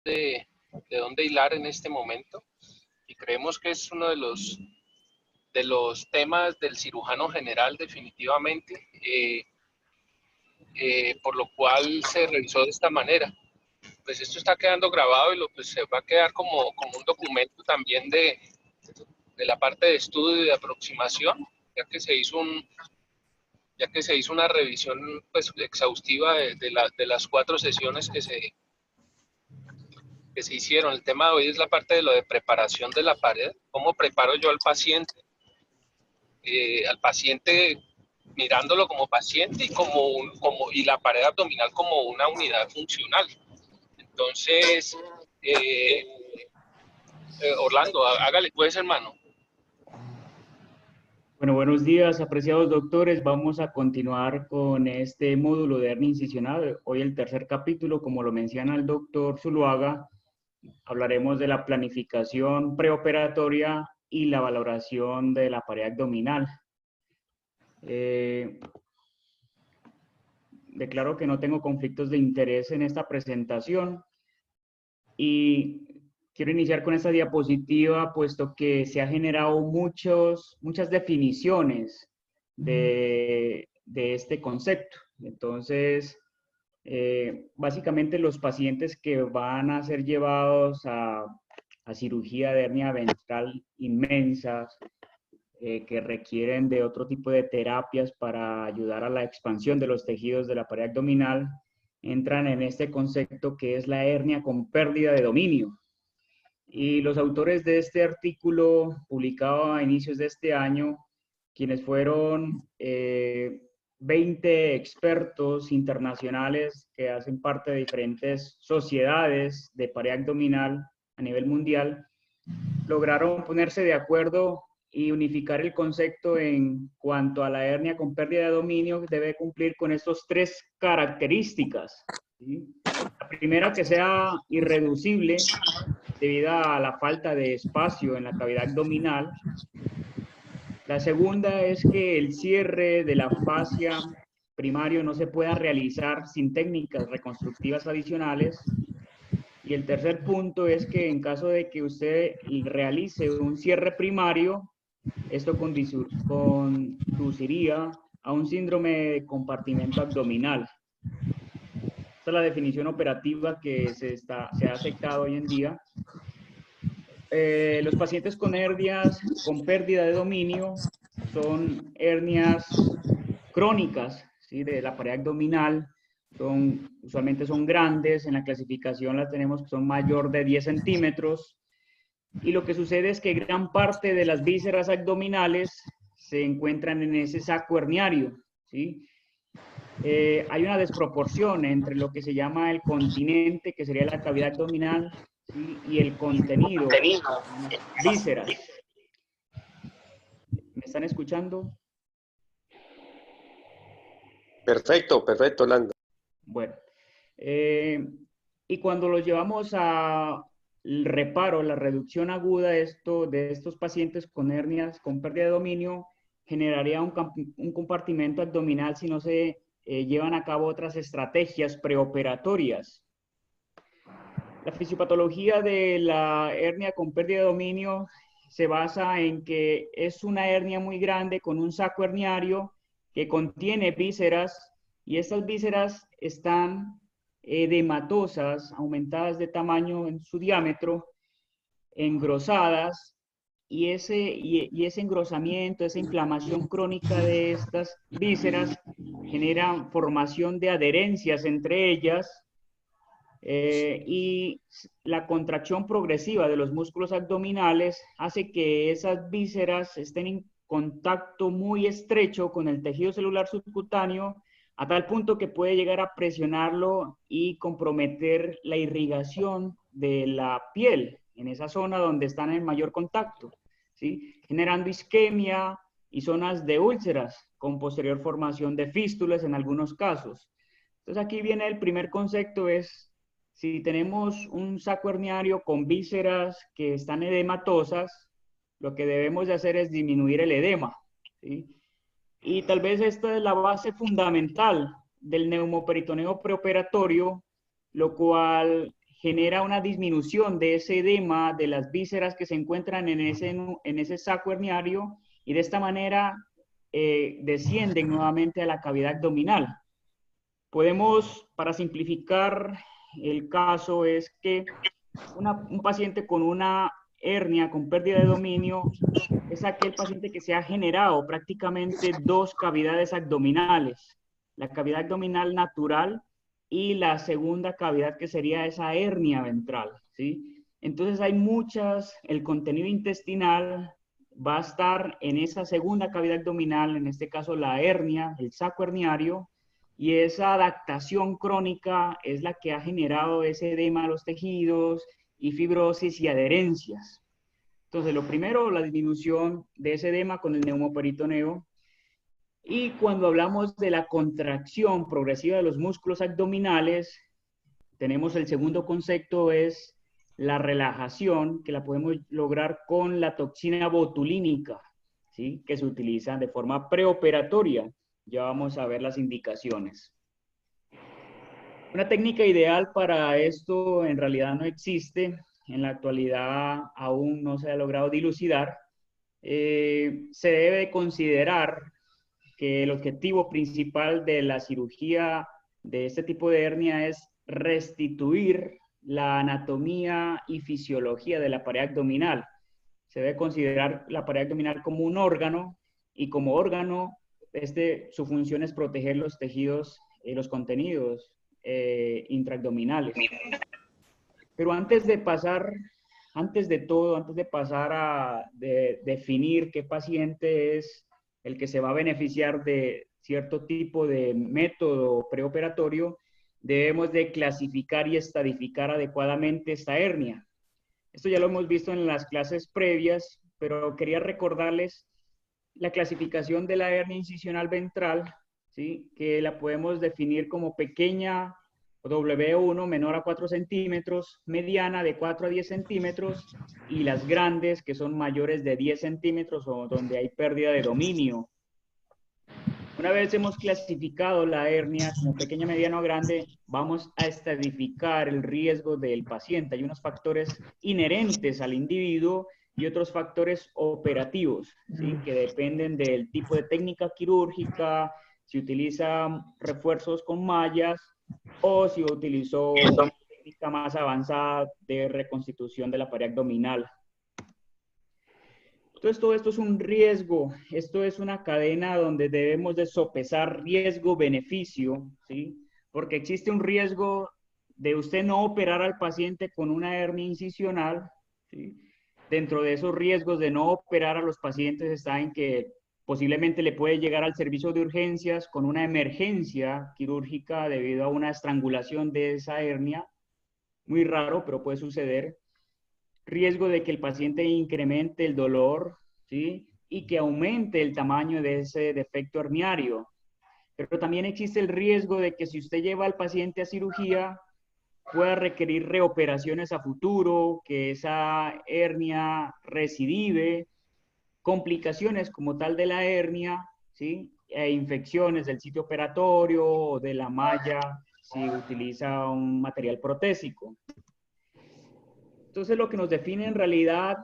de dónde hilar en este momento y creemos que es uno de los temas del cirujano general definitivamente, por lo cual se revisó de esta manera. Pues esto está quedando grabado y pues se va a quedar como un documento también de la parte de estudio y de aproximación, ya que se hizo una revisión pues exhaustiva de las 4 sesiones que se hicieron. El tema de hoy es la parte de lo de preparación de la pared, cómo preparo yo al paciente mirándolo como paciente y la pared abdominal como una unidad funcional. Entonces, Orlando, hágale pues, hermano. Bueno, buenos días, apreciados doctores. Vamos a continuar con este módulo de hernia incisional. Hoy el tercer capítulo, como lo menciona el doctor Zuluaga, hablaremos de la planificación preoperatoria y la valoración de la pared abdominal. Declaro que no tengo conflictos de interés en esta presentación y quiero iniciar con esta diapositiva, puesto que se ha generado muchas definiciones de este concepto. Entonces, básicamente los pacientes que van a ser llevados a cirugía de hernia ventral inmensas, que requieren de otro tipo de terapias para ayudar a la expansión de los tejidos de la pared abdominal, entran en este concepto que es la hernia con pérdida de dominio. Y los autores de este artículo, publicado a inicios de este año, quienes fueron 20 expertos internacionales que hacen parte de diferentes sociedades de pared abdominal a nivel mundial, lograron ponerse de acuerdo y unificar el concepto en cuanto a la hernia con pérdida de dominio. Debe cumplir con estas 3 características, ¿sí? La primera, que sea irreducible debido a la falta de espacio en la cavidad abdominal. La segunda es que el cierre de la fascia primario no se pueda realizar sin técnicas reconstructivas adicionales. Y el tercer punto es que en caso de que usted realice un cierre primario, esto conduciría a un síndrome de compartimento abdominal. Esta es la definición operativa que se ha aceptado hoy en día. Los pacientes con hernias con pérdida de dominio son hernias crónicas, ¿sí?, de la pared abdominal. Usualmente son grandes, en la clasificación las tenemos que son mayor de 10 centímetros. Y lo que sucede es que gran parte de las vísceras abdominales se encuentran en ese saco herniario, ¿sí? Hay una desproporción entre lo que se llama el continente, que sería la cavidad abdominal, ¿sí?, y el contenido, vísceras. ¿Me están escuchando? Perfecto, perfecto, Orlando. Bueno, y cuando los llevamos al reparo, la reducción aguda de estos pacientes con hernias con pérdida de dominio, generaría un compartimento abdominal si no se llevan a cabo otras estrategias preoperatorias. La fisiopatología de la hernia con pérdida de dominio se basa en que es una hernia muy grande con un saco herniario que contiene vísceras, y estas vísceras están edematosas, aumentadas de tamaño en su diámetro, engrosadas, y ese engrosamiento, esa inflamación crónica de estas vísceras genera formación de adherencias entre ellas, y la contracción progresiva de los músculos abdominales hace que esas vísceras estén en contacto muy estrecho con el tejido celular subcutáneo, a tal punto que puede llegar a presionarlo y comprometer la irrigación de la piel en esa zona donde están en mayor contacto, ¿sí?, generando isquemia y zonas de úlceras con posterior formación de fístulas en algunos casos. Entonces aquí viene el primer concepto, es si tenemos un saco herniario con vísceras que están edematosas, lo que debemos de hacer es disminuir el edema, ¿sí? Y tal vez esta es la base fundamental del neumoperitoneo preoperatorio, lo cual genera una disminución de ese edema de las vísceras que se encuentran en ese saco herniario y de esta manera descienden nuevamente a la cavidad abdominal. Podemos, para simplificar el caso, es que un paciente con una hernia con pérdida de dominio es aquel paciente que se ha generado prácticamente dos cavidades abdominales, la cavidad abdominal natural y la segunda cavidad que sería esa hernia ventral, ¿sí? Entonces hay el contenido intestinal va a estar en esa segunda cavidad abdominal, en este caso la hernia, el saco herniario, y esa adaptación crónica es la que ha generado ese edema a los tejidos y fibrosis y adherencias. Entonces, lo primero, la disminución de ese edema con el neumoperitoneo. Y cuando hablamos de la contracción progresiva de los músculos abdominales, tenemos el segundo concepto, es la relajación, que la podemos lograr con la toxina botulínica, ¿sí? Que se utiliza de forma preoperatoria. Ya vamos a ver las indicaciones. Una técnica ideal para esto en realidad no existe. En la actualidad aún no se ha logrado dilucidar. Se debe considerar que el objetivo principal de la cirugía de este tipo de hernia es restituir la anatomía y fisiología de la pared abdominal. Se debe considerar la pared abdominal como un órgano y como órgano, su función es proteger los tejidos y los contenidos intraabdominales. Pero antes de pasar a definir qué paciente es el que se va a beneficiar de cierto tipo de método preoperatorio, debemos de clasificar y estadificar adecuadamente esta hernia. Esto ya lo hemos visto en las clases previas, pero quería recordarles la clasificación de la hernia incisional ventral, ¿sí? Que la podemos definir como pequeña, W1 menor a 4 centímetros, mediana de 4 a 10 centímetros y las grandes que son mayores de 10 centímetros o donde hay pérdida de dominio. Una vez hemos clasificado la hernia como pequeña, mediana o grande, vamos a estadificar el riesgo del paciente. Hay unos factores inherentes al individuo y otros factores operativos, ¿sí? Que dependen del tipo de técnica quirúrgica, si utiliza refuerzos con mallas o si utilizó una técnica más avanzada de reconstitución de la pared abdominal. Entonces, todo esto es un riesgo, esto es una cadena donde debemos de sopesar riesgo-beneficio, ¿sí? Porque existe un riesgo de usted no operar al paciente con una hernia incisional, ¿sí? Dentro de esos riesgos de no operar a los pacientes está en que posiblemente le puede llegar al servicio de urgencias con una emergencia quirúrgica debido a una estrangulación de esa hernia. Muy raro, pero puede suceder. Riesgo de que el paciente incremente el dolor, ¿sí? Y que aumente el tamaño de ese defecto herniario. Pero también existe el riesgo de que si usted lleva al paciente a cirugía, pueda requerir reoperaciones a futuro, que esa hernia recidive, complicaciones como tal de la hernia, ¿sí? E infecciones del sitio operatorio o de la malla si utiliza un material protésico. Entonces, lo que nos define en realidad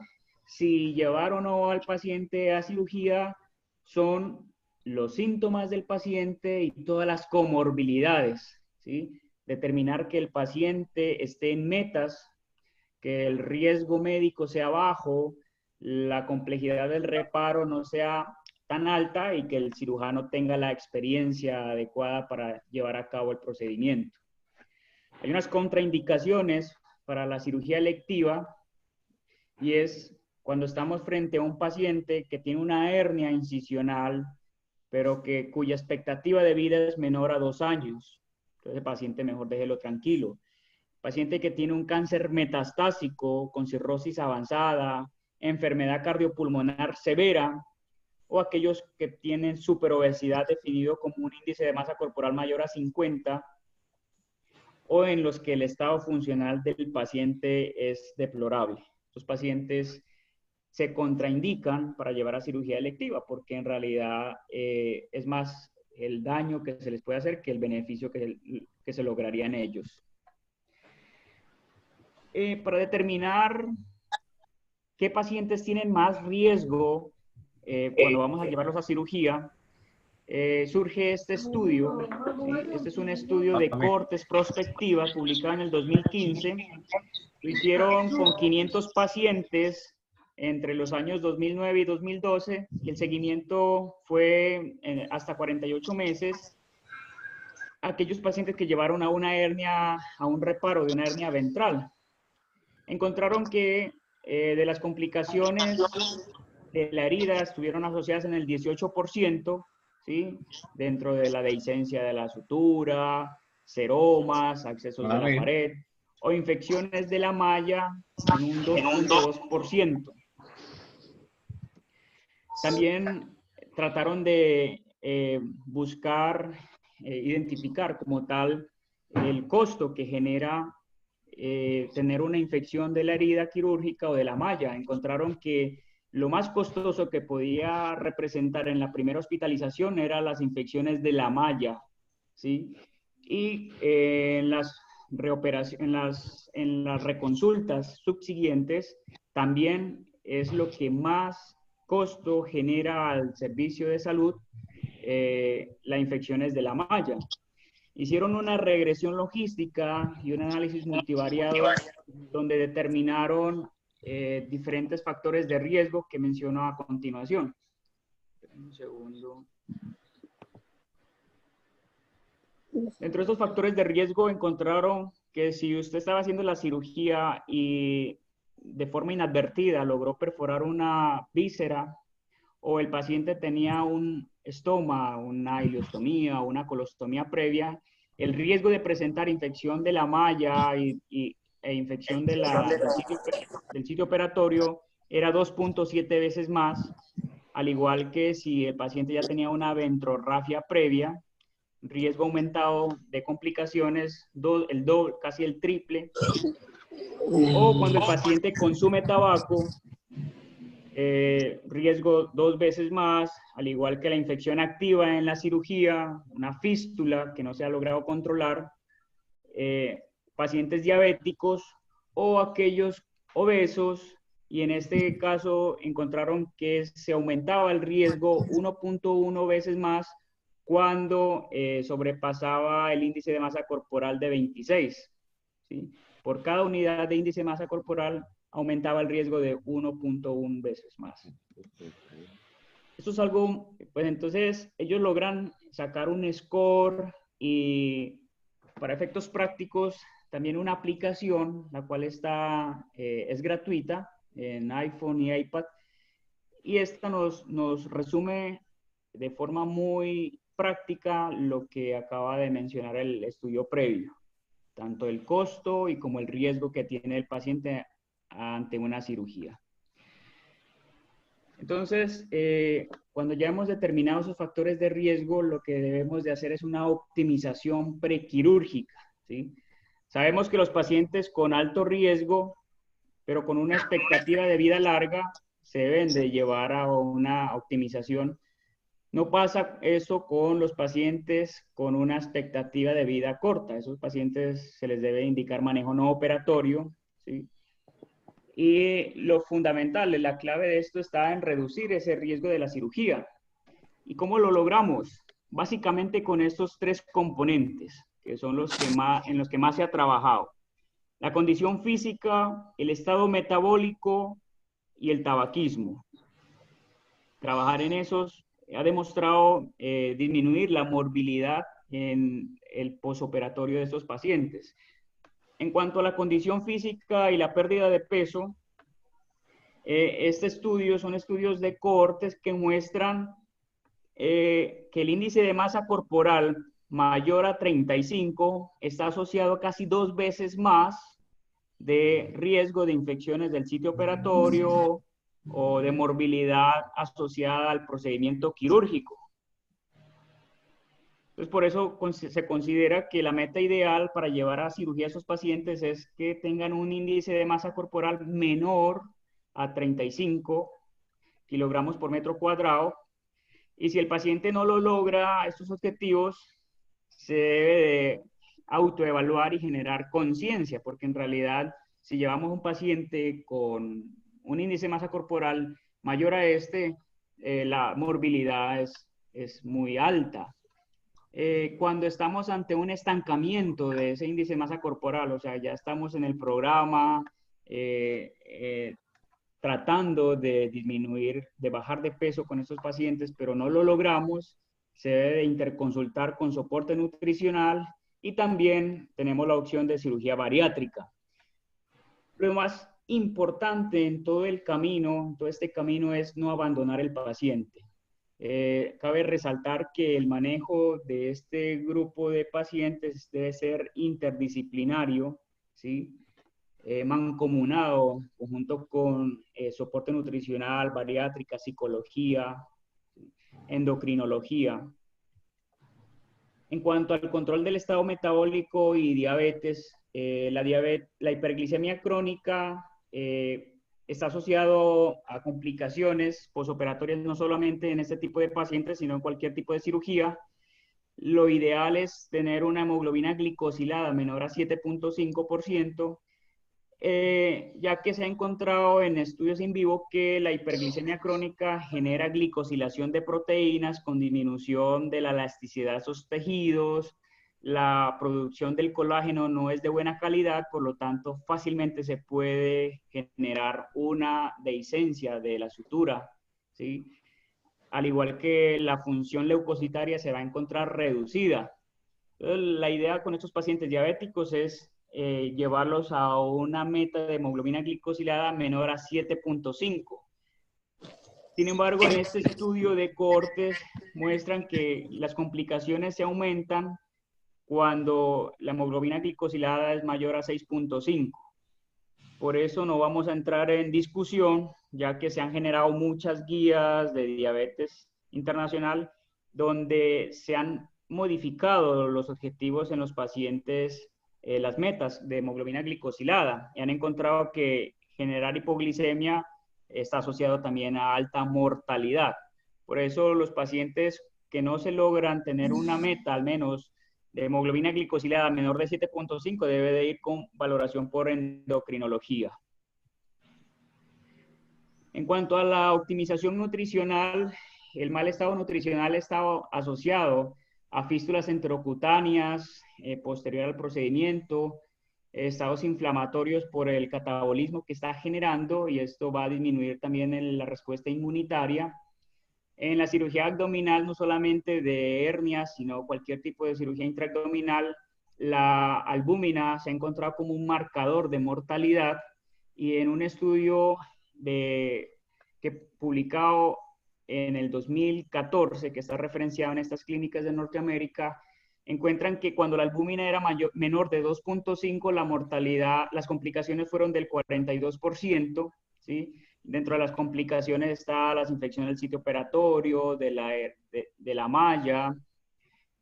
si llevar o no al paciente a cirugía son los síntomas del paciente y todas las comorbilidades, ¿sí? Determinar que el paciente esté en metas, que el riesgo médico sea bajo, la complejidad del reparo no sea tan alta y que el cirujano tenga la experiencia adecuada para llevar a cabo el procedimiento. Hay unas contraindicaciones para la cirugía electiva y es cuando estamos frente a un paciente que tiene una hernia incisional, pero cuya expectativa de vida es menor a 2 años. Entonces el paciente mejor déjelo tranquilo. Paciente que tiene un cáncer metastásico con cirrosis avanzada, enfermedad cardiopulmonar severa, o aquellos que tienen superobesidad definido como un índice de masa corporal mayor a 50, o en los que el estado funcional del paciente es deplorable. Estos pacientes se contraindican para llevar a cirugía electiva porque en realidad es más el daño que se les puede hacer que el beneficio que se lograría en ellos. para determinar qué pacientes tienen más riesgo cuando vamos a llevarlos a cirugía, surge este estudio. ¿Sí? Este es un estudio de cohortes prospectivas publicado en el 2015. Lo hicieron con 500 pacientes entre los años 2009 y 2012 y el seguimiento fue hasta 48 meses. Aquellos pacientes que llevaron a una hernia, a un reparo de una hernia ventral. Encontraron que de las complicaciones de la herida estuvieron asociadas en el 18%, ¿sí? Dentro de la dehiscencia de la sutura, seromas, accesos de la pared, o infecciones de la malla en un 2.2%. También trataron de buscar, identificar como tal el costo que genera tener una infección de la herida quirúrgica o de la malla. Encontraron que lo más costoso que podía representar en la primera hospitalización eran las infecciones de la malla, ¿sí? Y en las en las reconsultas subsiguientes también es lo que más costo genera al servicio de salud, las infecciones de la malla. Hicieron una regresión logística y un análisis multivariado donde determinaron diferentes factores de riesgo que menciono a continuación. Un segundo. Dentro de estos factores de riesgo encontraron que si usted estaba haciendo la cirugía y de forma inadvertida logró perforar una víscera o el paciente tenía un estoma, una ileostomía o una colostomía previa, el riesgo de presentar infección de la malla e infección del sitio operatorio era 2.7 veces más, al igual que si el paciente ya tenía una ventrorrafia previa, riesgo aumentado de complicaciones, casi el triple, o cuando el paciente consume tabaco, riesgo 2 veces más, al igual que la infección activa en la cirugía, una fístula que no se ha logrado controlar, pacientes diabéticos o aquellos obesos, y en este caso encontraron que se aumentaba el riesgo 1.1 veces más cuando sobrepasaba el índice de masa corporal de 26. ¿Sí? Por cada unidad de índice de masa corporal aumentaba el riesgo de 1.1 veces más. Esto es algo, pues entonces ellos logran sacar un score y para efectos prácticos también una aplicación, la cual es gratuita en iPhone y iPad, y esta nos resume de forma muy práctica lo que acaba de mencionar el estudio previo, tanto el costo y como el riesgo que tiene el paciente ante una cirugía. Entonces, cuando ya hemos determinado esos factores de riesgo, lo que debemos de hacer es una optimización prequirúrgica, ¿sí? Sabemos que los pacientes con alto riesgo, pero con una expectativa de vida larga, se deben de llevar a una optimización. No pasa eso con los pacientes con una expectativa de vida corta. A esos pacientes se les debe indicar manejo no operatorio, ¿sí? Y lo fundamental, la clave de esto está en reducir ese riesgo de la cirugía. ¿Y cómo lo logramos? Básicamente con estos 3 componentes, que son en los que más se ha trabajado. La condición física, el estado metabólico y el tabaquismo. Trabajar en esos ha demostrado disminuir la morbilidad en el posoperatorio de estos pacientes. En cuanto a la condición física y la pérdida de peso, son estudios de cohortes que muestran que el índice de masa corporal mayor a 35 está asociado casi 2 veces más de riesgo de infecciones del sitio operatorio o de morbilidad asociada al procedimiento quirúrgico. Entonces, por eso se considera que la meta ideal para llevar a cirugía a esos pacientes es que tengan un índice de masa corporal menor a 35 kilogramos por metro cuadrado. Y si el paciente no lo logra estos objetivos, se debe de autoevaluar y generar conciencia, porque en realidad si llevamos un paciente con un índice de masa corporal mayor a este, la morbilidad es muy alta. Cuando estamos ante un estancamiento de ese índice de masa corporal, o sea, ya estamos en el programa tratando de disminuir, de bajar de peso con estos pacientes, pero no lo logramos, se debe de interconsultar con soporte nutricional y también tenemos la opción de cirugía bariátrica. Lo más importante en todo el camino, en todo este camino, es no abandonar el paciente. Cabe resaltar que el manejo de este grupo de pacientes debe ser interdisciplinario, ¿sí? Mancomunado, conjunto con soporte nutricional, bariátrica, psicología, endocrinología. En cuanto al control del estado metabólico y diabetes, la hiperglicemia crónica está asociado a complicaciones posoperatorias no solamente en este tipo de pacientes, sino en cualquier tipo de cirugía. Lo ideal es tener una hemoglobina glicosilada menor a 7.5%, ya que se ha encontrado en estudios in vivo que la hiperglicemia crónica genera glicosilación de proteínas con disminución de la elasticidad de esos tejidos, la producción del colágeno no es de buena calidad, por lo tanto fácilmente se puede generar una dehiscencia de la sutura, ¿sí? Al igual que la función leucocitaria se va a encontrar reducida. Entonces, la idea con estos pacientes diabéticos es llevarlos a una meta de hemoglobina glicosilada menor a 7.5. Sin embargo, en este estudio de cohortes muestran que las complicaciones se aumentan cuando la hemoglobina glicosilada es mayor a 6.5. Por eso no vamos a entrar en discusión, ya que se han generado muchas guías de diabetes internacional donde se han modificado los objetivos en los pacientes, las metas de hemoglobina glicosilada, y han encontrado que generar hipoglicemia está asociado también a alta mortalidad. Por eso los pacientes que no se logran tener una meta, al menos de hemoglobina glicosilada menor de 7.5, debe de ir con valoración por endocrinología. En cuanto a la optimización nutricional, el mal estado nutricional está asociado a fístulas enterocutáneas posterior al procedimiento, estados inflamatorios por el catabolismo que está generando, y esto va a disminuir también la respuesta inmunitaria. En la cirugía abdominal, no solamente de hernias, sino cualquier tipo de cirugía intraabdominal, la albúmina se ha encontrado como un marcador de mortalidad, y en un estudio publicado en el 2014, que está referenciado en estas clínicas de Norteamérica, encuentran que cuando la albúmina era menor de 2.5, la mortalidad, las complicaciones fueron del 42%, ¿sí? Dentro de las complicaciones está las infecciones del sitio operatorio, de la malla,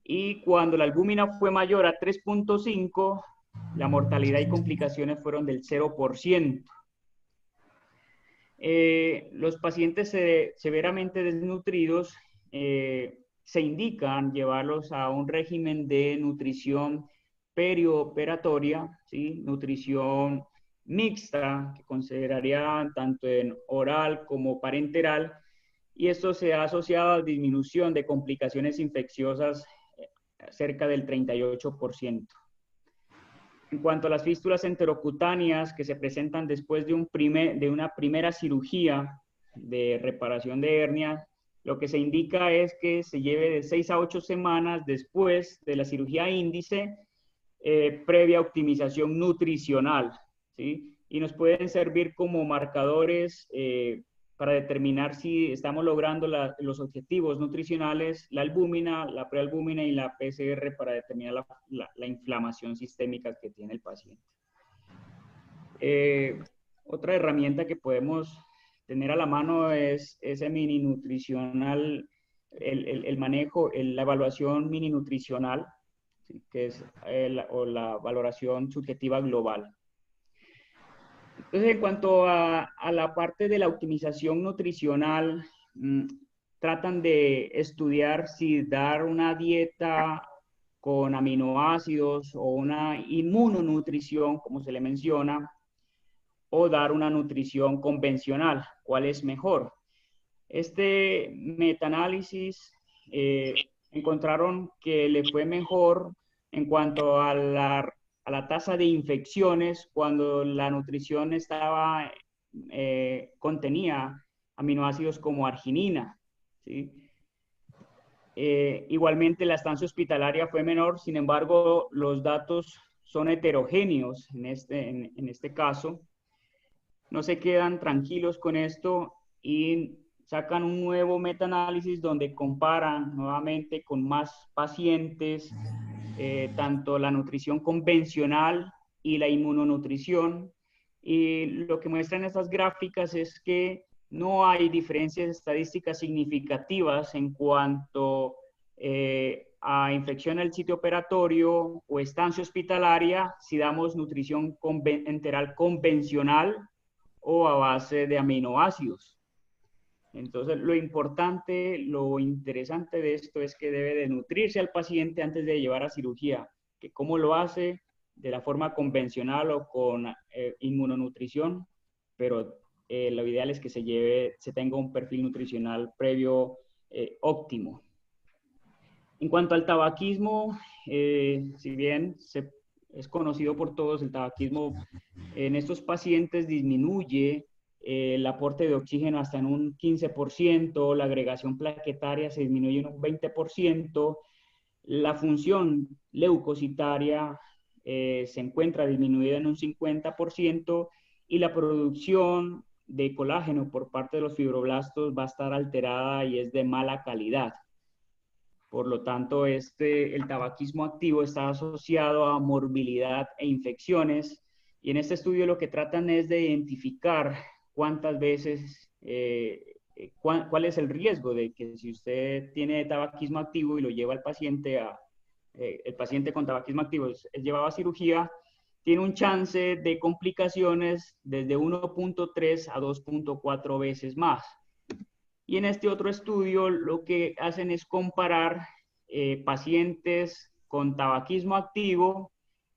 y cuando la albúmina fue mayor a 3.5, la mortalidad y complicaciones fueron del 0%. Los pacientes severamente desnutridos se indican llevarlos a un régimen de nutrición perioperatoria, ¿sí? Nutrición mixta, que consideraría tanto en oral como parenteral, y esto se ha asociado a disminución de complicaciones infecciosas cerca del 38%. En cuanto a las fístulas enterocutáneas que se presentan después de una primera cirugía de reparación de hernia, lo que se indica es que se lleve de 6 a 8 semanas después de la cirugía índice, previa optimización nutricional, ¿sí? Y nos pueden servir como marcadores para determinar si estamos logrando los objetivos nutricionales, la albúmina, la prealbúmina y la PCR, para determinar la inflamación sistémica que tiene el paciente. Otra herramienta que podemos tener a la mano es ese mini nutricional, el manejo, la evaluación mini nutricional, ¿sí? Que es la valoración subjetiva global. Entonces, en cuanto a la parte de la optimización nutricional, tratan de estudiar si dar una dieta con aminoácidos o una inmunonutrición, como se le menciona, o dar una nutrición convencional. ¿Cuál es mejor? Este metaanálisis encontraron que le fue mejor en cuanto a la tasa de infecciones cuando la nutrición contenía aminoácidos como arginina, ¿sí? Igualmente la estancia hospitalaria fue menor, sin embargo los datos son heterogéneos en este caso. No se quedan tranquilos con esto y sacan un nuevo metaanálisis donde comparan nuevamente con más pacientes tanto la nutrición convencional y la inmunonutrición. Y lo que muestran estas gráficas es que no hay diferencias estadísticas significativas en cuanto a infección al sitio operatorio o estancia hospitalaria si damos nutrición enteral convencional o a base de aminoácidos. Entonces, lo importante, lo interesante de esto es que debe de nutrirse al paciente antes de llevar a cirugía. Que cómo lo hace, de la forma convencional o con inmunonutrición, pero lo ideal es que se tenga un perfil nutricional previo óptimo. En cuanto al tabaquismo, si bien es conocido por todos, el tabaquismo en estos pacientes disminuye el aporte de oxígeno hasta en un 15%, la agregación plaquetaria se disminuye en un 20%, la función leucocitaria se encuentra disminuida en un 50% y la producción de colágeno por parte de los fibroblastos va a estar alterada y es de mala calidad. Por lo tanto, el tabaquismo activo está asociado a morbilidad e infecciones. Y en este estudio lo que tratan es de identificar cuántas veces, cuál es el riesgo de que si usted tiene tabaquismo activo y lo lleva al paciente el paciente con tabaquismo activo es llevado a cirugía, tiene un chance de complicaciones desde 1.3 a 2.4 veces más. Y en este otro estudio lo que hacen es comparar pacientes con tabaquismo activo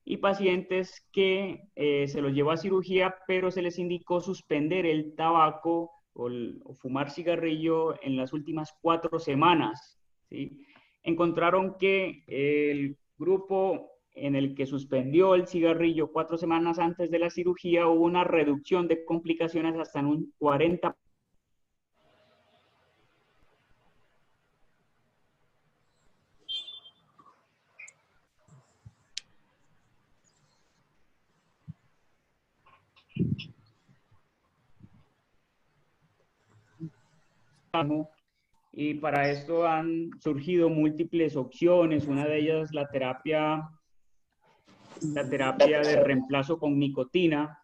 y pacientes que se los llevó a cirugía, pero se les indicó suspender el tabaco o fumar cigarrillo en las últimas 4 semanas, ¿sí? Encontraron que el grupo en el que suspendió el cigarrillo 4 semanas antes de la cirugía hubo una reducción de complicaciones hasta en un 40%. Y para esto han surgido múltiples opciones, una de ellas la terapia de reemplazo con nicotina.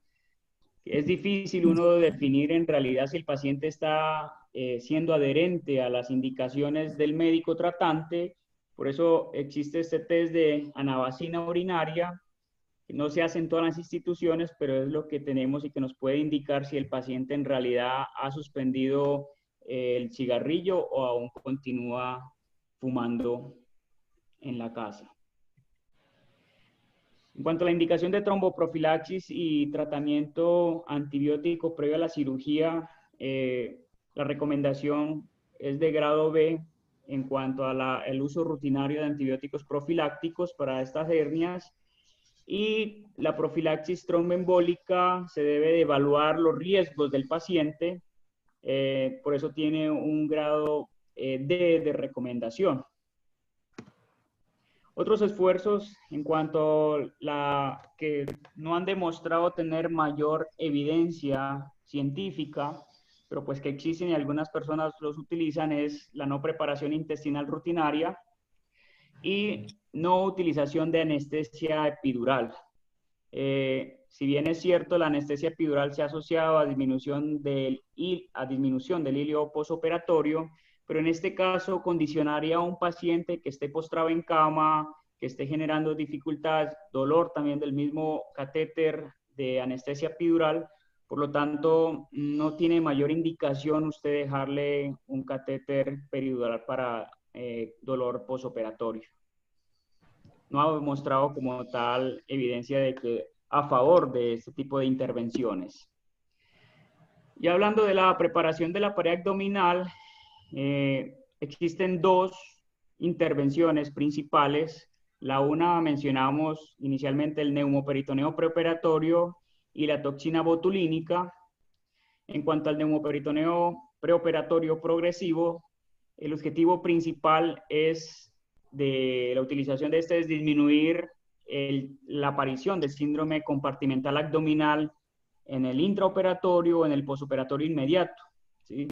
Es difícil uno definir en realidad si el paciente está siendo adherente a las indicaciones del médico tratante, por eso existe este test de anabacina urinaria, que no se hace en todas las instituciones, pero es lo que tenemos y que nos puede indicar si el paciente en realidad ha suspendido el cigarrillo o aún continúa fumando en la casa. En cuanto a la indicación de tromboprofilaxis y tratamiento antibiótico previo a la cirugía, la recomendación es de grado B en cuanto a el uso rutinario de antibióticos profilácticos para estas hernias. Y la profilaxis tromboembólica se debe de evaluar los riesgos del paciente, por eso tiene un grado D de recomendación. Otros esfuerzos en cuanto a que no han demostrado tener mayor evidencia científica, pero pues que existen y algunas personas los utilizan, es la no preparación intestinal rutinaria y no utilización de anestesia epidural. Si bien es cierto, la anestesia epidural se ha asociado a disminución del hilio postoperatorio, pero en este caso condicionaría a un paciente que esté postrado en cama, que esté generando dificultades, dolor también del mismo catéter de anestesia epidural. Por lo tanto, no tiene mayor indicación usted dejarle un catéter peridural para dolor postoperatorio. No ha demostrado como tal evidencia de que a favor de este tipo de intervenciones. Y hablando de la preparación de la pared abdominal, existen dos intervenciones principales. La una mencionamos inicialmente el neumoperitoneo preoperatorio y la toxina botulínica. En cuanto al neumoperitoneo preoperatorio progresivo, el objetivo principal de la utilización de este es disminuir la aparición del síndrome compartimental abdominal en el intraoperatorio o en el posoperatorio inmediato, ¿sí?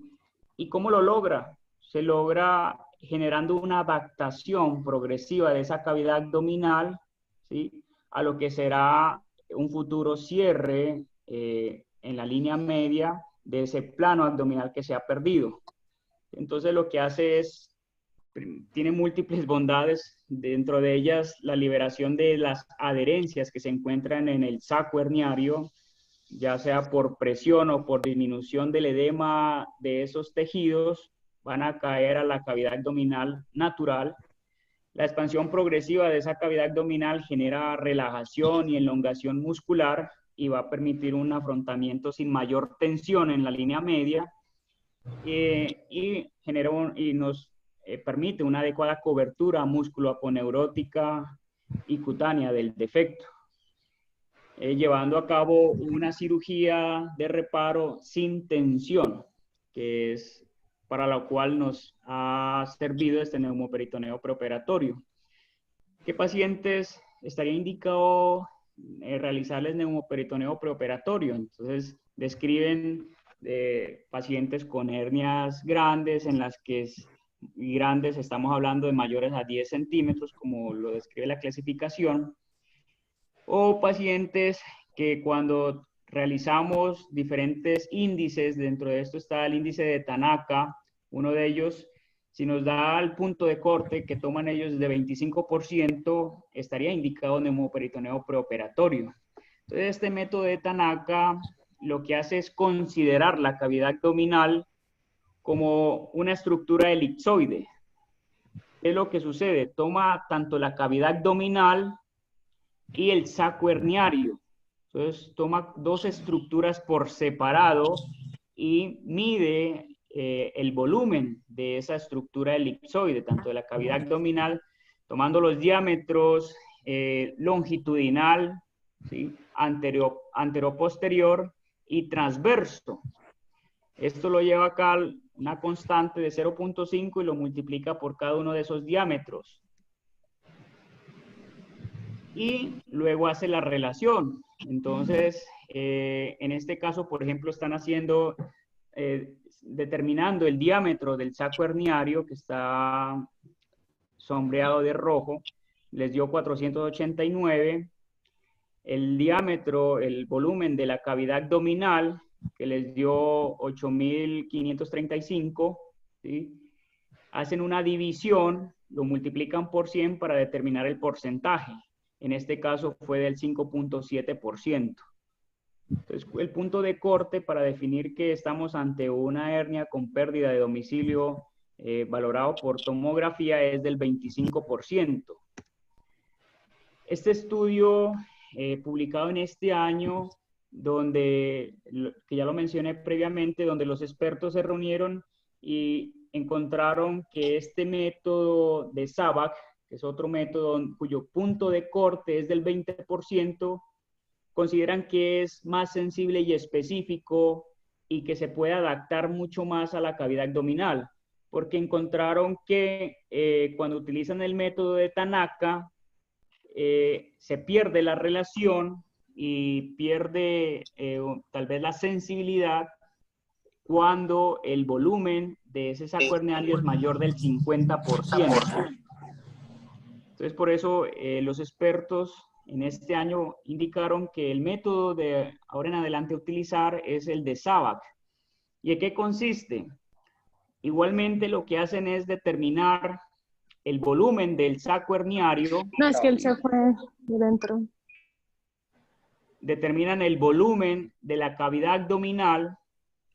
¿Y cómo lo logra? Se logra generando una adaptación progresiva de esa cavidad abdominal, ¿sí?, a lo que será un futuro cierre en la línea media de ese plano abdominal que se ha perdido. Entonces lo que hace es, tiene múltiples bondades, dentro de ellas la liberación de las adherencias que se encuentran en el saco herniario, ya sea por presión o por disminución del edema de esos tejidos, van a caer a la cavidad abdominal natural. La expansión progresiva de esa cavidad abdominal genera relajación y elongación muscular y va a permitir un afrontamiento sin mayor tensión en la línea media y nos permite una adecuada cobertura musculoaponeurótica y cutánea del defecto, llevando a cabo una cirugía de reparo sin tensión, que es para la cual nos ha servido este neumoperitoneo preoperatorio. ¿Qué pacientes estaría indicado realizarles neumoperitoneo preoperatorio? Entonces, describen pacientes con hernias grandes, en las que grandes estamos hablando de mayores a 10 centímetros, como lo describe la clasificación, o pacientes que cuando realizamos diferentes índices, dentro de esto está el índice de Tanaka, uno de ellos, si nos da el punto de corte que toman ellos de 25%, estaría indicado neumoperitoneo preoperatorio. Entonces, este método de Tanaka lo que hace es considerar la cavidad abdominal como una estructura elipsoide. ¿Qué es lo que sucede? Toma tanto la cavidad abdominal y el saco herniario. Entonces, toma dos estructuras por separado y mide el volumen de esa estructura elipsoide, tanto de la cavidad abdominal, tomando los diámetros longitudinal, ¿sí?, anteroposterior y transverso. Esto lo lleva acá a una constante de 0.5 y lo multiplica por cada uno de esos diámetros. Y luego hace la relación. Entonces, en este caso, por ejemplo, están haciendo, determinando el diámetro del saco herniario, que está sombreado de rojo, les dio 489, el diámetro, el volumen de la cavidad abdominal, que les dio 8.535, ¿sí? Hacen una división, lo multiplican por 100 para determinar el porcentaje. En este caso fue del 5.7%. Entonces, el punto de corte para definir que estamos ante una hernia con pérdida de domicilio valorado por tomografía es del 25%. Este estudio publicado en este año, donde, que ya lo mencioné previamente, donde los expertos se reunieron y encontraron que este método de SAVAK, que es otro método cuyo punto de corte es del 20%, consideran que es más sensible y específico y que se puede adaptar mucho más a la cavidad abdominal, porque encontraron que cuando utilizan el método de Tanaka, se pierde la relación y pierde tal vez la sensibilidad cuando el volumen de ese saco herniario es mayor del 50%. Entonces, por eso los expertos en este año indicaron que el método de ahora en adelante utilizar es el de SAVAK. ¿Y en qué consiste? Igualmente lo que hacen es determinar el volumen del saco herniario. No, es que él se fue de dentro. Determinan el volumen de la cavidad abdominal,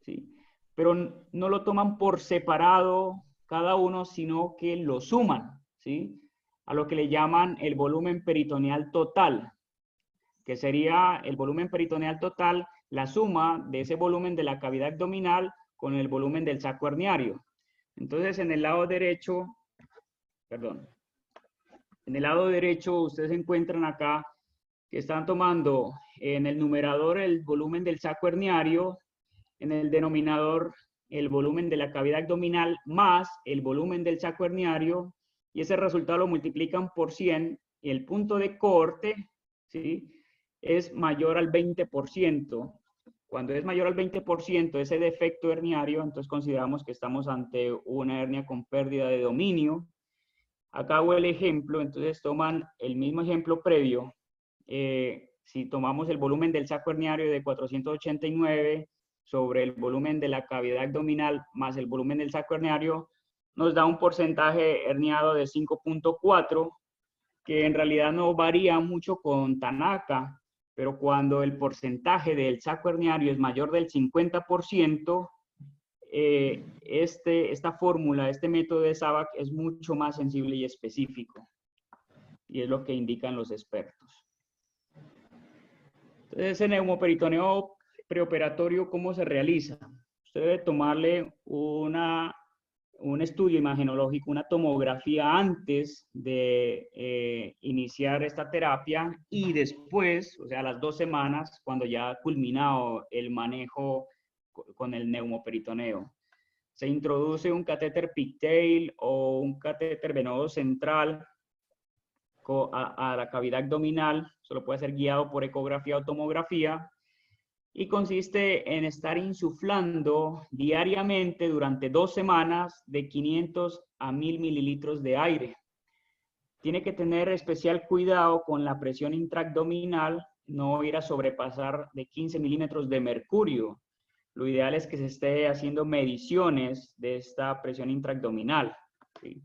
¿sí?, pero no lo toman por separado cada uno, sino que lo suman, ¿sí?, a lo que le llaman el volumen peritoneal total, que sería el volumen peritoneal total la suma de ese volumen de la cavidad abdominal con el volumen del saco herniario. Entonces, en el lado derecho, perdón, en el lado derecho ustedes encuentran acá que están tomando en el numerador el volumen del saco herniario, en el denominador el volumen de la cavidad abdominal más el volumen del saco herniario, y ese resultado lo multiplican por 100, y el punto de corte, ¿sí?, es mayor al 20%. Cuando es mayor al 20% ese defecto herniario, entonces consideramos que estamos ante una hernia con pérdida de dominio. Acá hago el ejemplo, entonces toman el mismo ejemplo previo. Si tomamos el volumen del saco herniario de 489 sobre el volumen de la cavidad abdominal más el volumen del saco herniario, nos da un porcentaje herniado de 5.4, que en realidad no varía mucho con Tanaka, pero cuando el porcentaje del saco herniario es mayor del 50%, esta fórmula, este método de Savak es mucho más sensible y específico, y es lo que indican los expertos. Entonces, el neumoperitoneo preoperatorio, ¿cómo se realiza? Usted debe tomarle un estudio imagenológico, una tomografía antes de iniciar esta terapia, y después, o sea, a las 2 semanas, cuando ya ha culminado el manejo con el neumoperitoneo. Se introduce un catéter pigtail o un catéter venoso central a la cavidad abdominal. Solo puede ser guiado por ecografía o tomografía, y consiste en estar insuflando diariamente durante 2 semanas de 500 a 1000 mililitros de aire. Tiene que tener especial cuidado con la presión intraabdominal, no ir a sobrepasar de 15 milímetros de mercurio. Lo ideal es que se esté haciendo mediciones de esta presión intraabdominal, ¿sí?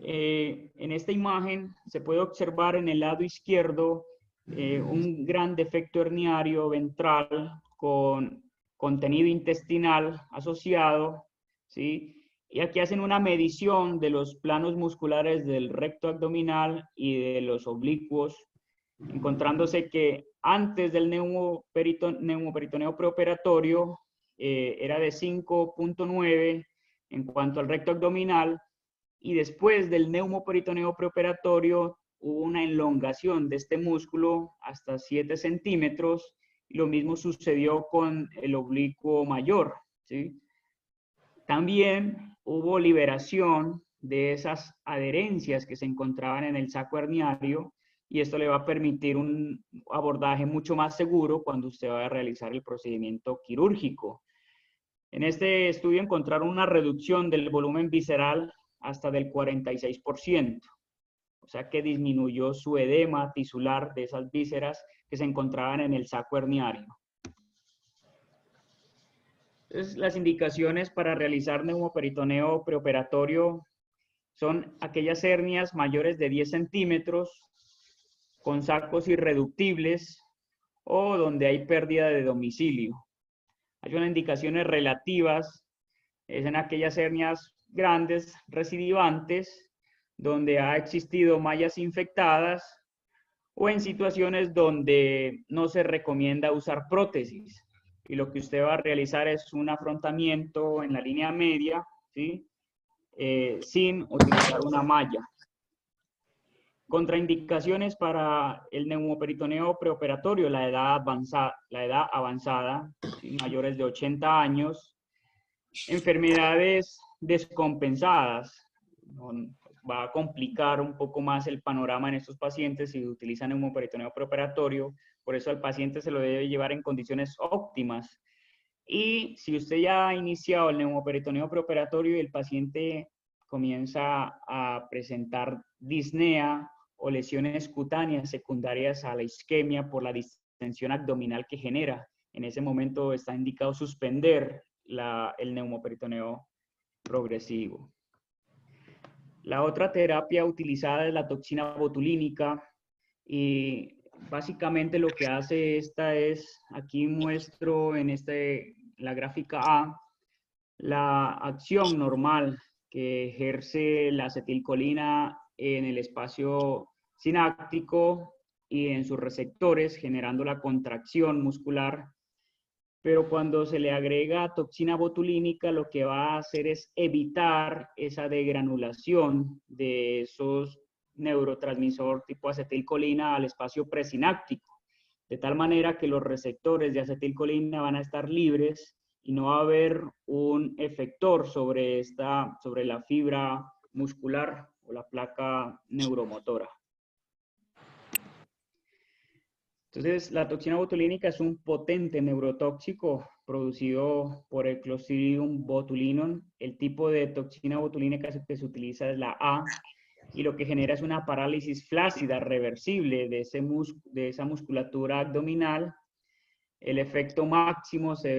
En esta imagen se puede observar en el lado izquierdo un gran defecto herniario ventral con contenido intestinal asociado, ¿sí? Y aquí hacen una medición de los planos musculares del recto abdominal y de los oblicuos, encontrándose que antes del neumoperitoneo preoperatorio era de 5.9 en cuanto al recto abdominal, y después del neumoperitoneo preoperatorio hubo una elongación de este músculo hasta 7 centímetros, y lo mismo sucedió con el oblicuo mayor, ¿sí? También hubo liberación de esas adherencias que se encontraban en el saco herniario, y esto le va a permitir un abordaje mucho más seguro cuando usted va a realizar el procedimiento quirúrgico. En este estudio encontraron una reducción del volumen visceral hasta del 46%. O sea que disminuyó su edema tisular de esas vísceras que se encontraban en el saco herniario. Entonces, las indicaciones para realizar neumoperitoneo preoperatorio son aquellas hernias mayores de 10 centímetros, con sacos irreductibles o donde hay pérdida de domicilio. Hay unas indicaciones relativas, es en aquellas hernias grandes recidivantes, donde ha existido mallas infectadas, o en situaciones donde no se recomienda usar prótesis, y lo que usted va a realizar es un afrontamiento en la línea media, ¿sí? Sin utilizar una malla. Contraindicaciones para el neumoperitoneo preoperatorio: la edad avanzada, ¿sí? Mayores de 80 años, enfermedades descompensadas. Va a complicar un poco más el panorama en estos pacientes si utilizan neumoperitoneo preoperatorio, por eso al paciente se lo debe llevar en condiciones óptimas. Y si usted ya ha iniciado el neumoperitoneo preoperatorio y el paciente comienza a presentar disnea o lesiones cutáneas secundarias a la isquemia por la distensión abdominal que genera, en ese momento está indicado suspender el neumoperitoneo progresivo. La otra terapia utilizada es la toxina botulínica, y básicamente lo que hace esta es, aquí muestro en la gráfica A, la acción normal que ejerce la acetilcolina en el espacio sináptico y en sus receptores, generando la contracción muscular. Pero cuando se le agrega toxina botulínica, lo que va a hacer es evitar esa degranulación de esos neurotransmisor tipo acetilcolina al espacio presináptico, de tal manera que los receptores de acetilcolina van a estar libres y no va a haber un efector sobre la fibra muscular o la placa neuromotora. Entonces, la toxina botulínica es un potente neurotóxico producido por el Clostridium botulinum. El tipo de toxina botulínica que se utiliza es la A, y lo que genera es una parálisis flácida reversible de esa musculatura abdominal. El efecto máximo se